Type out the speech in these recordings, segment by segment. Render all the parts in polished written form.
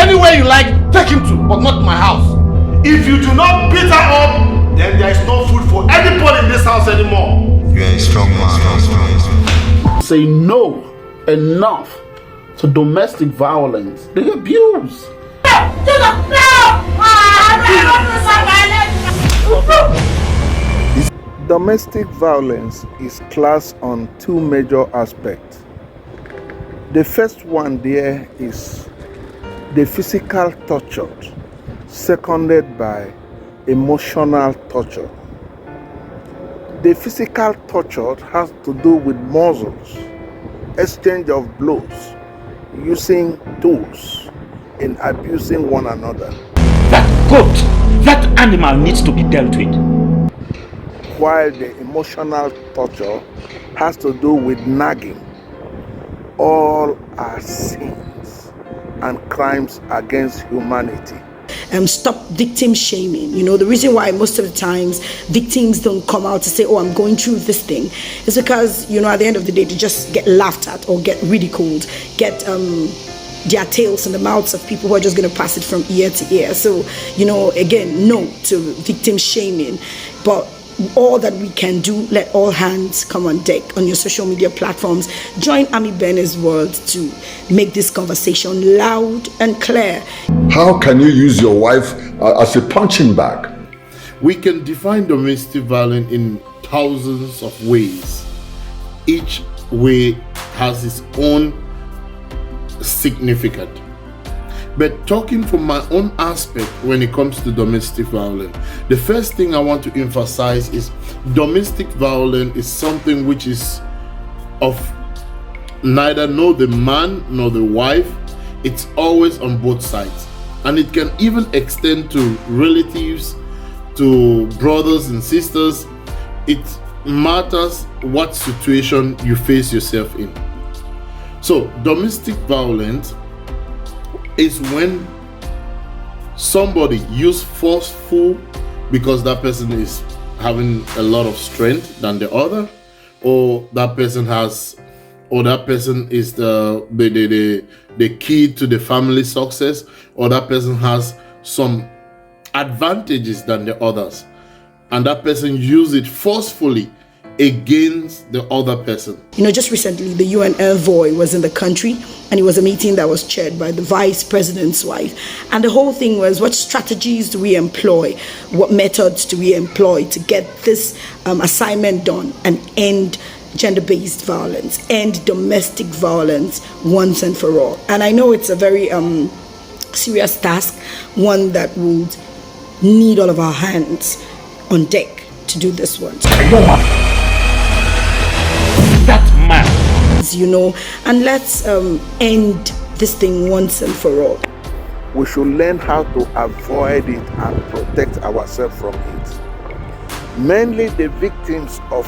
Anywhere you like, take him to, but not my house. If you do not beat her up, then there is no food for anybody in this house anymore. You are a strong man. Say no, enough to domestic violence. They abuse. Domestic violence is classed on two major aspects. The first one there is the physical torture, seconded by emotional torture. The physical torture has to do with muscles, exchange of blows, using tools, and abusing one another. That goat, that animal needs to be dealt with. While the emotional torture has to do with nagging. All are sins and crimes against humanity. Stop victim shaming. You know, the reason why most of the times victims don't come out to say, oh, I'm going through this thing, is because, you know, at the end of the day, they just get laughed at or get ridiculed, get their tails in the mouths of people who are just going to pass it from ear to ear. So, you know, again, no to victim shaming. But all that we can do, let all hands come on deck on your social media platforms. Join Ami Bene's World to make this conversation loud and clear. How can you use your wife as a punching bag? We can define domestic violence in thousands of ways. Each way has its own significance. But talking from my own aspect when it comes to domestic violence, the first thing I want to emphasize is domestic violence is something which is of neither the man nor the wife. It's always on both sides. And it can even extend to relatives, to brothers and sisters. It matters what situation you face yourself in. So domestic violence is when somebody use forceful because that person is having a lot of strength than the other, or that person is the key to the family success, or that person has some advantages than the others, and that person use it forcefully against the other person. You know, just recently the UN envoy was in the country, and it was a meeting that was chaired by the vice president's wife, and the whole thing was, what strategies do we employ, what methods do we employ to get this assignment done and end gender-based violence, end domestic violence once and for all. And I know it's a very serious task, one that would need all of our hands on deck to do this one. That man. You know, and let's end this thing once and for all. We should learn how to avoid it and protect ourselves from it. Mainly the victims of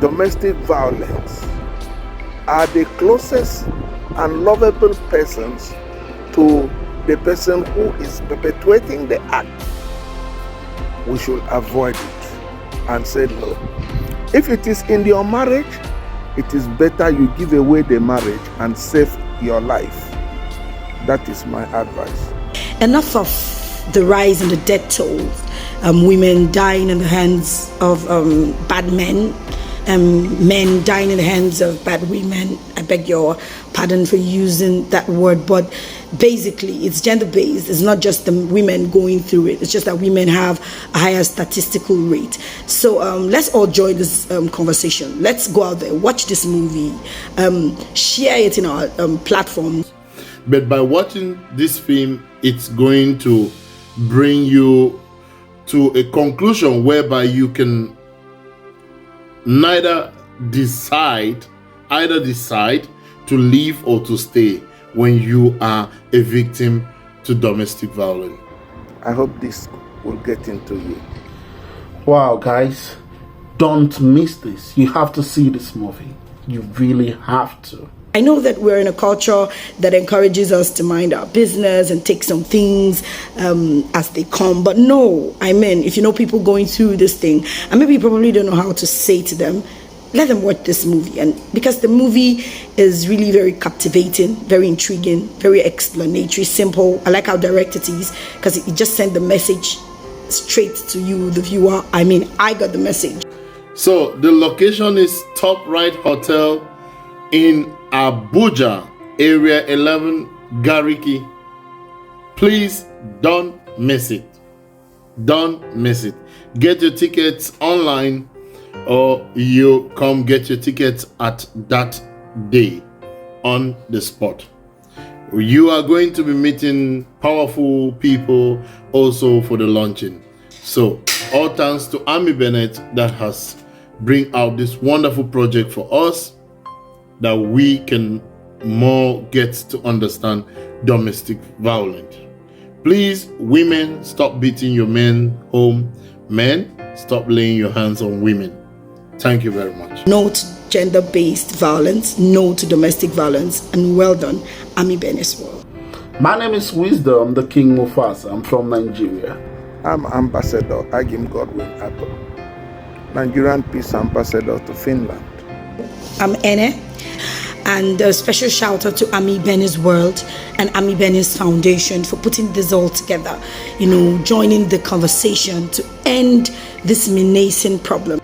domestic violence are the closest and lovable persons to the person who is perpetuating the act. We should avoid it and say no. If it is in your marriage, it is better you give away the marriage and save your life. That is my advice. Enough of the rise in the death toll, women dying in the hands of bad men, men dying in the hands of bad women. I beg your pardon for using that word, but basically it's gender-based. It's not just the women going through it, it's just that women have a higher statistical rate. So let's all join this conversation. Let's go out there, watch this movie, share it in our platforms. But by watching this film, it's going to bring you to a conclusion whereby you can either decide to leave or to stay when you are a victim to domestic violence. I hope this will get into you. Wow, guys, don't miss this. You have to see this movie. You really have to. I know that we're in a culture that encourages us to mind our business and take some things as they come. But no, I mean, if you know people going through this thing, and maybe you probably don't know how to say to them, let them watch this movie, and because the movie is really very captivating, very intriguing, very explanatory, simple. I like how direct it is because it just sent the message straight to you, the viewer. I mean, I got the message. So the location is Top Right Hotel in Abuja, Area 11, Gariki. Please don't miss it. Don't miss it. Get your tickets online, or you come get your tickets at that day on the spot. You are going to be meeting powerful people also for the launching. So all thanks to Ami Bennett that has bring out this wonderful project for us, that we can more get to understand domestic violence. Please, women, stop beating your men home. Men, stop laying your hands on women. Thank you very much. No to gender-based violence, no to domestic violence, and well done, Ami Bennett's World. My name is Wisdom, the King Mufasa. I'm from Nigeria. I'm Ambassador Agim Godwin Atto, Nigerian Peace Ambassador to Finland. I'm Ene, and a special shout out to Ami Bennett's World and Ami Bennett's Foundation for putting this all together, joining the conversation to end this menacing problem.